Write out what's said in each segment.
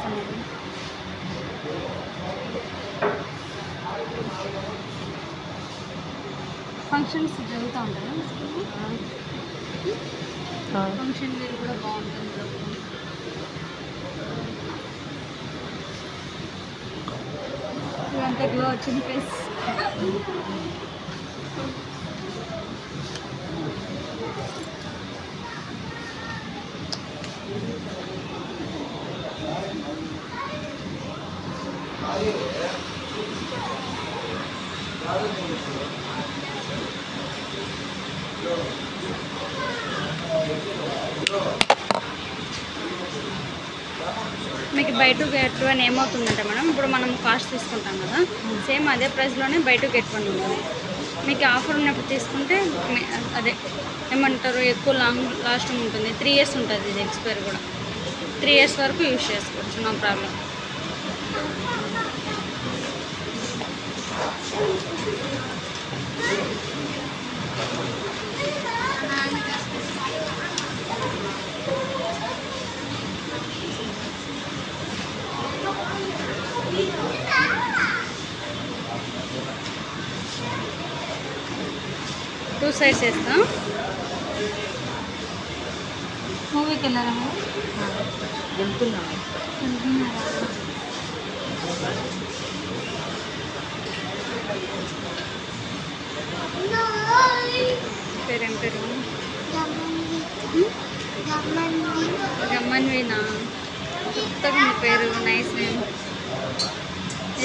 చేస్తున్నారు. ఫంక్షన్స్ జరుగుతూ ఉంటాయి. ఫంక్షన్ వేర్ కూడా బాగుంటుంది. ఇదంతా గ్లో వచ్చింది ఫేస్. మీకు బై టు గెట్ వన్ ఏమవుతుందంటే మేడం, ఇప్పుడు మనం కాస్ట్ తీసుకుంటాం కదా, సేమ్ అదే ప్రైస్లోనే బై టు గెట్ వన్ ఉంటుంది. మీకు ఆఫర్ ఉన్నప్పుడు తీసుకుంటే అదే ఏమంటారు, ఎక్కువ లాస్టింగ్ ఉంటుంది. 3 years ఉంటుంది ఇది ఎక్స్పైర్ కూడా. 3 years వరకు యూజ్ చేసుకోవచ్చు, నో ప్రాబ్లం. టూ సైడ్స్ వేస్తాం. మూవీకి వెళ్ళారా మీరు? వెళ్తున్నాము. పేరేం పేరు? గమ్మన్వీనా? కొత్తగా మీ పేరు, నైస్ నేమ్.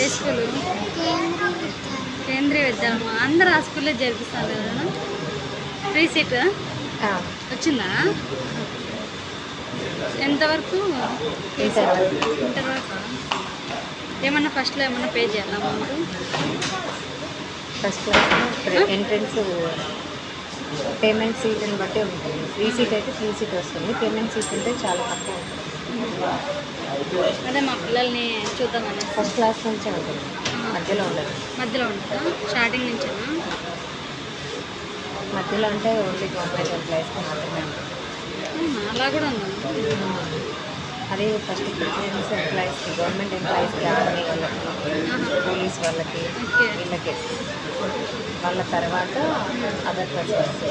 ఏ స్కూలు? కేంద్రీయ విద్యాలయం. అందరూ ఆ స్కూల్లో జరిపిస్తాను కదా. ఫ్రీ సీట్ వచ్చిందా? ఎంతవరకు? ఇంటర్ వరకు. ఏమన్నా ఫస్ట్లో ఏమన్నా పే చేయాలా amount? First class entrance payment సీట్ని బట్టి ఉంటుంది. ఫ్రీ సీట్ అయితే ఫ్రీ సీట్ వస్తుంది. పేమెంట్ సీట్ అంటే చాలా తక్కువ ఉంటుంది. అదే మా పిల్లల్ని చూద్దామని. ఫస్ట్ క్లాస్ నుంచే ఉంటుంది, మధ్యలో ఉండదు. మధ్యలో ఉంటుందా? స్టార్టింగ్ నుంచేనా? మధ్యలో అంటే ఓన్లీ గవర్నమెంట్ ఎంప్లాయీస్కి మాత్రమే ఉంటుంది. అలా కూడా ఉందా? అది ఫస్ట్ ప్రిఫరెన్స్ ఎంప్లాయీస్కి, గవర్నమెంట్ ఎంప్లాయీస్కి, ఆర్మీ వాళ్ళకి, పోలీస్ వాళ్ళకి, వీళ్ళకి. వాళ్ళ తర్వాత అదర్ పర్సన్స్.